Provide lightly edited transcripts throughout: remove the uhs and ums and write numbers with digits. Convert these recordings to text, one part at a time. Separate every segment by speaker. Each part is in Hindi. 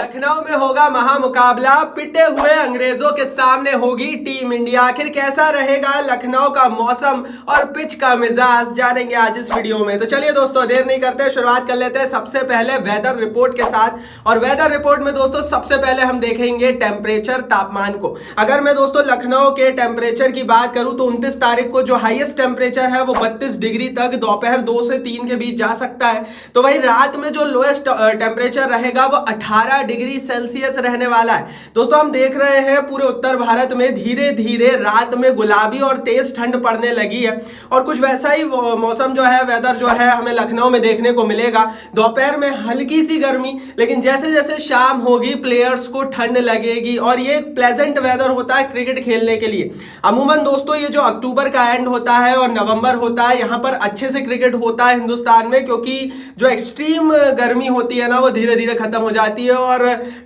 Speaker 1: लखनऊ में होगा महामुकाबला, पिटे हुए अंग्रेजों के सामने होगी टीम इंडिया। आखिर कैसा रहेगा लखनऊ का मौसम और पिच का मिजाज, जानेंगे आज इस वीडियो में। तो चलिए दोस्तों देर नहीं करते, शुरुआत कर लेते हैं सबसे पहले वेदर रिपोर्ट के साथ। और वेदर रिपोर्ट में दोस्तों सबसे पहले हम देखेंगे टेम्परेचर, तापमान को। अगर मैं दोस्तों लखनऊ के टेम्परेचर की बात करूं तो 29 तारीख को जो हाईएस्ट टेम्परेचर है वो 32 डिग्री तक दोपहर 2 से 3 के बीच जा सकता है। तो वही रात में जो लोएस्ट टेम्परेचर रहेगा वो 18 डिग्री सेल्सियस रहने वाला है। दोस्तों हम देख रहे हैं पूरे उत्तर भारत में धीरे धीरे रात में गुलाबी और तेज ठंड पड़ने लगी है, और कुछ वैसा ही मौसम जो है, वेदर जो है हमें लखनऊ में देखने को मिलेगा। दोपहर में हल्की सी गर्मी, लेकिन जैसे जैसे शाम होगी प्लेयर्स को ठंड लगेगी, और ये एक प्लेजेंट वेदर होता है क्रिकेट खेलने के लिए। अमूमन दोस्तों ये जो अक्टूबर का एंड होता है और नवंबर होता है, यहाँ पर अच्छे से क्रिकेट होता है हिंदुस्तान में, क्योंकि जो एक्सट्रीम गर्मी होती है ना वो धीरे धीरे खत्म हो जाती है। और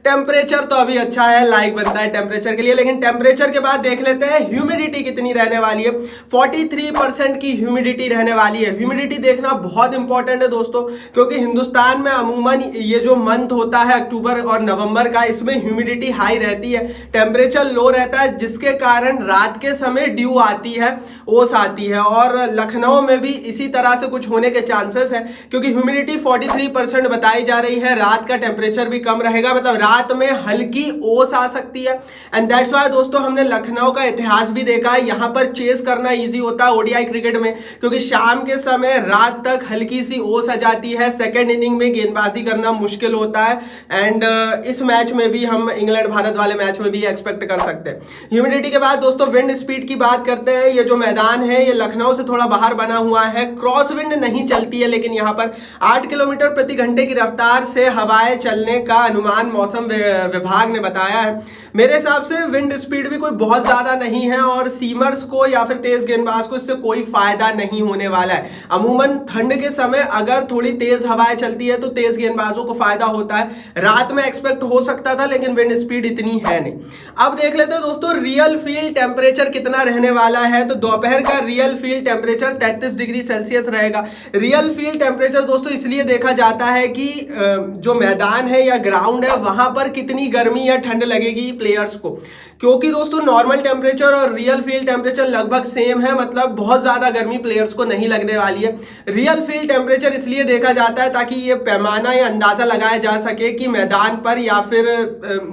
Speaker 1: टेम्परेचर तो अभी अच्छा है, लाइक बनता है टेम्परेचर के लिए। लेकिन टेम्परेचर के बाद देख लेते हैं ह्यूमिडिटी कितनी रहने वाली है। 43% की ह्यूमिडिटी रहने वाली है। ह्यूमिडिटी देखना बहुत इंपॉर्टेंट है दोस्तों, क्योंकि हिंदुस्तान में अमूमन ये जो मंथ होता है अक्टूबर और नवंबर का, इसमें ह्यूमिडिटी हाई रहती है, टेम्परेचर लो रहता है, जिसके कारण रात के समय ड्यू आती है, ओस आती है। और लखनऊ में भी इसी तरह से कुछ होने के चांसेस है, क्योंकि ह्यूमिडिटी 43% बताई जा रही है। रात का टेम्परेचर भी कम रहेगा, मतलब रात में हल्की ओस आ सकती है। एंड दैट्स व्हाई दोस्तों हमने लखनऊ का इतिहास भी देखा है, यहाँ पर चेस करना इजी होता है ओडीआई क्रिकेट में, क्योंकि शाम के समय रात तक हल्की सी ओस आ जाती है। सेकेंड इनिंग में गेंदबाजी करना मुश्किल होता है। एंड इस मैच में भी हम इंग्लैंड भारत वाले मैच में भी एक्सपेक्ट कर सकते हैं। ह्यूमिडिटी के बाद दोस्तों विंड स्पीड की बात करते हैं। ये जो मैदान है ये लखनऊ से थोड़ा बाहर बना हुआ है, क्रॉस विंड नहीं चलती है, लेकिन यहाँ पर 8 किलोमीटर प्रति घंटे की रफ्तार से हवाएं चलने का अनुमान मौसम विभाग ने बताया है। मेरे हिसाब से विंड स्पीड भी कोई बहुत ज्यादा नहीं है, और सीमर्स को या फिर तेज गेंदबाज को इससे कोई फायदा नहीं होने वाला है। अमूमन ठंड के समय अगर थोड़ी तेज हवाएं चलती है तो तेज गेंदबाजों को फायदा होता है। रात में एक्सपेक्ट हो सकता था, लेकिन विंड स्पीड इतनी है नहीं। अब देख लेते हैं दोस्तों रियल फील्ड टेम्परेचर कितना रहने वाला है। तो दोपहर का real field temperature 33 degree Celsius रहेगा। रियल फील्ड टेम्परेचर दोस्तों इसलिए देखा जाता है कि जो मैदान है या ग्राउंड है वहां पर कितनी गर्मी या ठंड लगेगी प्लेयर्स को, क्योंकि दोस्तों नॉर्मल टेम्परेचर और रियल फील्ड टेम्परेचर लगभग सेम है, मतलब बहुत ज्यादा गर्मी प्लेयर्स को नहीं लगने वाली है। रियल फील्ड टेम्परेचर इसलिए देखा जाता है ताकि ये पैमाना या अंदाजा लगाया जा सके कि मैदान पर या फिर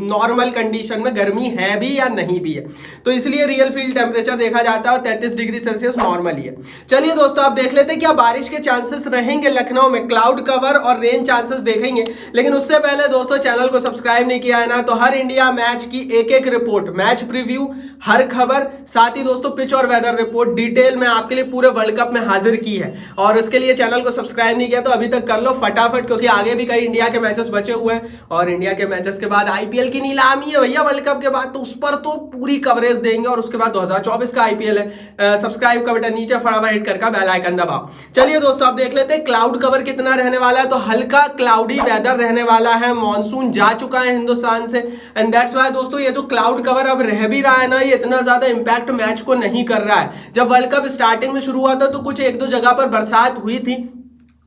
Speaker 1: नॉर्मल कंडीशन में गर्मी है भी या नहीं भी है। तो इसलिए रियल फील्ड टेम्परेचर देखा जाता है, और 33 डिग्री सेल्सियस नॉर्मल ही है। चलिए दोस्तों आप देख लेते हैं क्या बारिश के चांसेस रहेंगे लखनऊ में। क्लाउड कवर और रेन चांसेस देखेंगे, लेकिन उससे पहले दोस्तों चैनल को सब्सक्राइब नहीं किया है ना, तो हर इंडिया मैच की एक एक रिपोर्ट, मैच प्रीव्यू, हर खबर, साथ ही दोस्तों पिच और वेदर रिपोर्ट डिटेल में आपके लिए पूरे वर्ल्ड कप में हाजिर की है। और उसके लिए चैनल को सब्सक्राइब नहीं किया तो अभी तक कर लो फटाफट, क्योंकि आगे भी कई इंडिया के मैचेस बचे हुए हैं, और इंडिया के मैचेस के बाद आईपीएल की नीलामी है भैया वर्ल्ड कप के बाद, तो उस पर तो पूरी कवरेज देंगे। और उसके बाद 2024 का आईपीएल है। सब्सक्राइब का बटन नीचे फटाफट हिट करके बेल आइकन दबाओ। चलिए दोस्तों आप देख लेते हैं क्लाउड कवर कितना रहने वाला है। तो हल्का क्लाउडी वेदर रहने वाला है, मॉनसून जा चुका है हिंदुस्तान से। एंड दैट्स व्हाई दोस्तों ये जो क्लाउड कवर अब रह भी रहा है ना, ये इतना ज्यादा इंपैक्ट मैच को नहीं कर रहा है। जब वर्ल्ड कप स्टार्टिंग में शुरू हुआ था तो कुछ एक दो जगह पर बरसात हुई थी,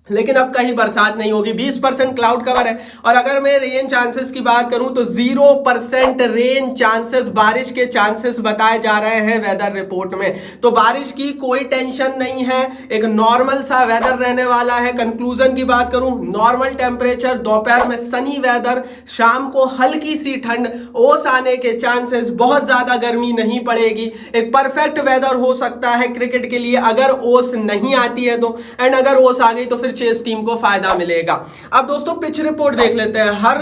Speaker 1: लेकिन अब कहीं बरसात नहीं होगी। 20% क्लाउड कवर है। और अगर मैं रेन चांसेस की बात करूं तो 0% रेन चांसेस, बारिश के चांसेस बताए जा रहे हैं वेदर रिपोर्ट में। तो बारिश की कोई टेंशन नहीं है, एक नॉर्मल सा वेदर रहने वाला है। कंक्लूजन की बात करूं, नॉर्मल टेम्परेचर, दोपहर में सनी वेदर, शाम को हल्की सी ठंड, ओस आने के चांसेस, बहुत ज्यादा गर्मी नहीं पड़ेगी। एक परफेक्ट वेदर हो सकता है क्रिकेट के लिए अगर ओस नहीं आती है तो, एंड अगर ओस आ गई तो फिर चेस टीम को फायदा मिलेगा। अब दोस्तों पिच रिपोर्ट देख लेते हैं। हर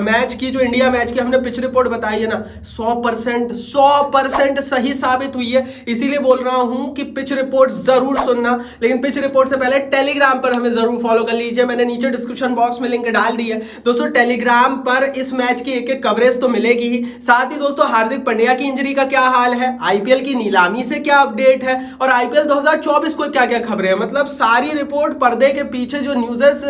Speaker 1: मैच की, जो इंडिया मैच की हमने पिच रिपोर्ट बताई है ना, 100% सही साबित हुई है। इसीलिए बोल रहा हूं कि पिच रिपोर्ट जरूर सुनना, लेकिन पिच रिपोर्ट से पहले टेलीग्राम पर हमें जरूर फॉलो कर लीजिए। मैंने नीचे डिस्क्रिप्शन बॉक्स में लिंक डाल दी है दोस्तों। टेलीग्राम पर इस मैच की एक एक कवरेज तो मिलेगी ही, साथ ही दोस्तों हार्दिक पांड्या की इंजरी का क्या हाल है, आईपीएल की नीलामी से क्या अपडेट है, और आईपीएल 2024 को क्या क्या खबरें हैं, मतलब सारी रिपोर्ट पर्दे के पीछे जो न्यूज़ेस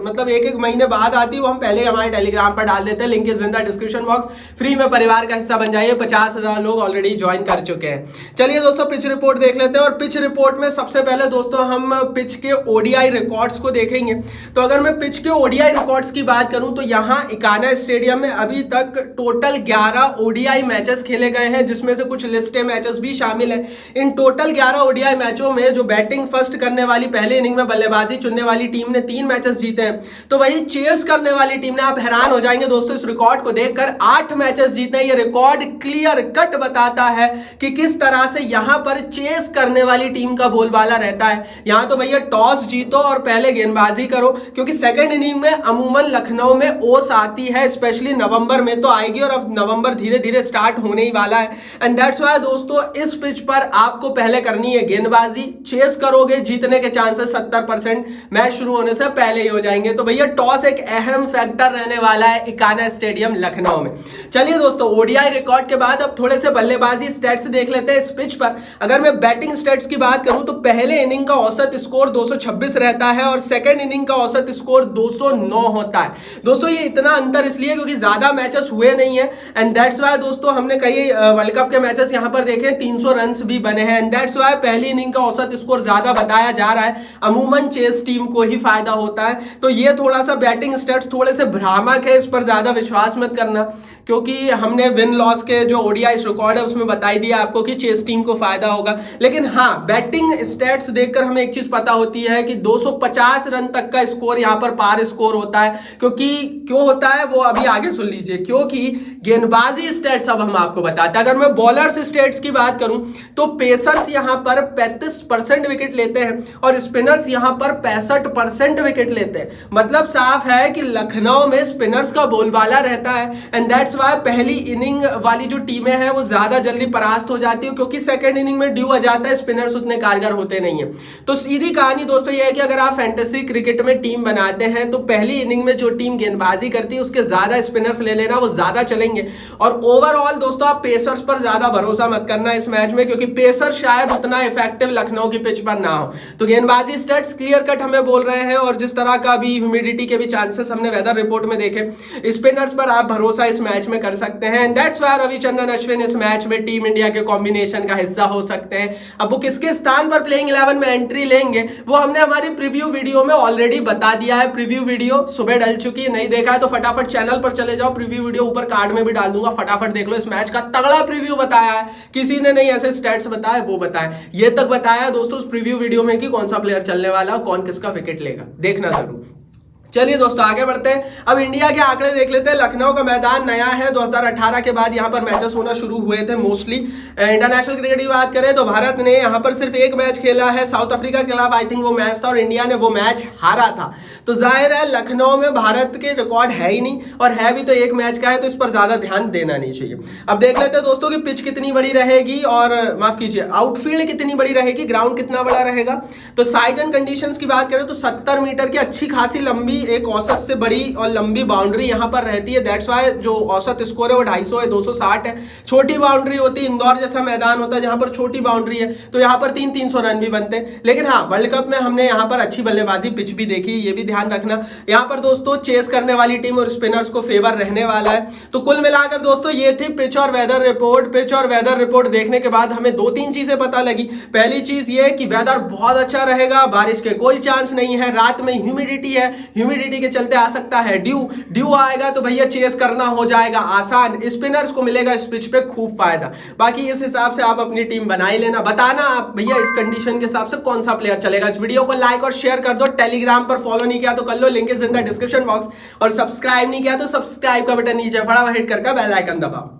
Speaker 1: मतलब एक एक महीने बाद आती है वो हम पहले हमारे टेलीग्राम पर डाल देते हैं। Link is in the description box. Free में परिवार का हिस्सा बन जाइए। 50,000 लोग ऑलरेडी ज्वाइन कर चुके हैं। चलिए दोस्तों पिच रिपोर्ट देख लेते हैं। और पिच रिपोर्ट में सबसे पहले दोस्तों हम पिच के ओडीआई रिकॉर्ड्स को देखेंगे। तो अगर मैं पिच के ओडीआई रिकॉर्ड्स की बात करूं तो यहां इकाना स्टेडियम में अभी तक टोटल 11 ओडीआई मैचेस खेले गए हैं, जिसमें से कुछ लिस्टेड मैचेस भी शामिल है। इन टोटल 11 ओडीआई मैचों में जो बैटिंग फर्स्ट करने वाली पहले इनिंग में बल्लेबाजी चुनने वाली टीम ने 3 मैचेस जीते हैं, तो वही चेस करने वाली टीम ने, आप हैरान हो जाएंगे दोस्तों इस रिकॉर्ड को देखकर, 8 मैचेस जीते हैं। ये रिकॉर्ड क्लियर कट बताता है कि किस तरह से यहां पर चेस करने वाली टीम का बोलबाला रहता है। यहां तो भैया टॉस जीतो और पहले गेंदबाजी करो, क्योंकि सेकंड इनिंग में अमूमन लखनऊ में ओस आती है, स्पेशली नवंबर में तो आएगी, और अब नवंबर धीरे धीरे स्टार्ट होने ही वाला है। एंड दैट्स व्हाई दोस्तों इस पिच पर आपको पहले करनी है गेंदबाजी। चेस करोगे, जीतने के चांसेस 70% मैच शुरू होने से पहले ही हो जाएंगे। तो भैया टॉस एक अहम फैक्टर रहने वाला है इकाना स्टेडियम लखनऊ में। चलिए दोस्तों ओडीआई रिकॉर्ड के बाद अब थोड़े से बल्लेबाजी स्टैट्स देख लेते हैं इस पिच पर। अगर मैं बैटिंग स्टैट्स की बात करूं तो पहले इनिंग का औसत स्कोर 226 रहता है और सेकंड इनिंग का औसत स्कोर 209 होता है। दोस्तों ये इतना अंतर इसलिए क्योंकि ज्यादा मैचेस हुए नहीं है। एंड दैट्स व्हाई दोस्तों हमने कई वर्ल्ड कप के मैचेस यहां पर देखे, 300 रन भी बने हैं। एंड दैट्स व्हाई पहली इनिंग का औसत स्कोर ज्यादा बताया जा रहा है। अमूमन चेस टीम को ही फायदा होता है। तो ये थोड़ा सा बैटिंग स्टैट्स थोड़े से भ्रामक है, इस पर ज्यादा विश्वास मत करना, क्योंकि हमने विन लॉस के जो ओडीआई रिकॉर्ड है उसमें बताई दिया आपको कि चेस टीम को फायदा होगा। लेकिन हाँ, बैटिंग स्टैट्स देखकर हमें एक चीज पता होती है कि 250 रन तक का स्कोर यहां पर पार स्कोर होता है। क्योंकि क्यों होता है वो अभी आगे सुन लीजिए, क्योंकि गेंदबाजी स्टैट्स अब हम आपको बताते हैं। अगर मैं बॉलर्स स्टैट्स की बात करूं तो पेसर्स यहां पर 35% विकेट लेते हैं और स्पिनर्स यहां पर 65% विकेट लेते हैं। मतलब साफ है कि लखनऊ में स्पिनर्स का बोलबाला रहता है। एंड दैट्स व्हाई पहली इनिंग वाली जो टीमें हैं वो ज्यादा जल्दी परास्त हो जाती है, क्योंकि सेकंड इनिंग में ड्यू आ जाता है, स्पिनर्स उतने कारगर होते नहीं है। तो सीधी कहानी दोस्तों ये है कि अगर आप फैंटेसी क्रिकेट में टीम बनाते हैं तो पहली इनिंग में जो टीम गेंदबाजी करती है उसके ज्यादा स्पिनर्स ले लेना, वो ज्यादा चलेंगे। और ओवरऑल दोस्तों आप पेसर्स पर ज्यादा भरोसा मत करना इस मैच में, क्योंकि पेसर शायद उतना इफेक्टिव लखनऊ की पिच पर ना हो। तो गेंदबाजी स्टैट्स क्लियर कट हमें बोल रहे हैं, और जिस तरह का भी ह्यूमिडिटी के भी चांसेस हमने वेदर रिपोर्ट में देखे, स्पिनर्स पर आप भरोसा इस मैच में कर सकते हैं। And that's why Ravichandran Ashwin इस मैच में टीम इंडिया के कॉम्बिनेशन का हिस्सा हो सकते हैं। अब वो किसके स्थान पर प्लेइंग 11 में एंट्री लेंगे वो हमने हमारी प्रीव्यू वीडियो में ऑलरेडी बता दिया है। प्रीव्यू वीडियो सुबह डल चुकी है, नहीं देखा है तो फटाफट चैनल पर चले जाओ, प्रीव्यू वीडियो ऊपर कार्ड में भी डाल दूंगा, फटाफट देख लो। इस मैच का तगड़ा प्रीव्यू बताया है, किसी ने नहीं ऐसे स्टैट्स बताए वो बताए, ये तक बताया दोस्तों उस प्रीव्यू वीडियो में कि कौन सा प्लेयर चलने वाला, कौन किसका विकेट लेगा, देखना जरूर। चलिए दोस्तों आगे बढ़ते हैं। अब इंडिया के आंकड़े देख लेते हैं। लखनऊ का मैदान नया है, 2018 के बाद यहाँ पर मैचेस होना शुरू हुए थे मोस्टली। इंटरनेशनल क्रिकेट की बात करें तो भारत ने यहाँ पर सिर्फ एक मैच खेला है, साउथ अफ्रीका के खिलाफ आई थिंक वो मैच था, और इंडिया ने वो मैच हारा था। तो जाहिर है लखनऊ में भारत के रिकॉर्ड है ही नहीं, और है भी तो एक मैच का है, तो इस पर ज्यादा ध्यान देना नहीं चाहिए। अब देख लेते हैं दोस्तों कि पिच कितनी बड़ी रहेगी, और माफ कीजिए आउटफील्ड कितनी बड़ी रहेगी, ग्राउंड कितना बड़ा रहेगा। तो साइज एंड कंडीशंस की बात करें तो 70 मीटर की अच्छी खासी लंबी एक औसत से बड़ी और लंबी बाउंड्री यहां पर रहती है। दैट्स व्हाई जो औसत स्कोर है वो 250 है, 260 है। छोटी बाउंड्री होती है, इंदौर जैसा मैदान होता है जहां पर छोटी बाउंड्री है, तो यहां पर 300 रन भी बनते हैं। लेकिन हाँ, वर्ल्ड कप में हमने यहां पर अच्छी बल्लेबाजी पिच भी देखी, ये भी ध्यान रखना। यहां पर दोस्तों चेस करने वाली टीम और स्पिनर्स को फेवर रहने वाला है। तो कुल मिलाकर दोस्तों ये थी पिच और वेदर रिपोर्ट। पिच और वेदर रिपोर्ट देखने के बाद हमें 2-3 चीजें पता लगी। पहली चीज ये कि वेदर बहुत अच्छा रहेगा, बारिश के कोई चांस नहीं है, रात में ह्यूमिडिटी है, ह्यूमिडिटी के चलते आ सकता है ड्यू आएगा, तो भैया चेस करना हो जाएगा आसान, स्पिनर्स को मिलेगा इस पिच पे खूब फायदा। बाकी इस हिसाब से आप अपनी टीम बना ही लेना, बताना आप भैया इस कंडीशन के हिसाब से कौन सा प्लेयर चलेगा। इस वीडियो को लाइक और शेयर कर दो, टेलीग्राम पर फॉलो नहीं किया तो कर लो, link is in the description box, और सब्सक्राइब नहीं किया तो सब्सक्राइब का बटन नीचे फटाफट हिट करके बेल आइकन दबाओ।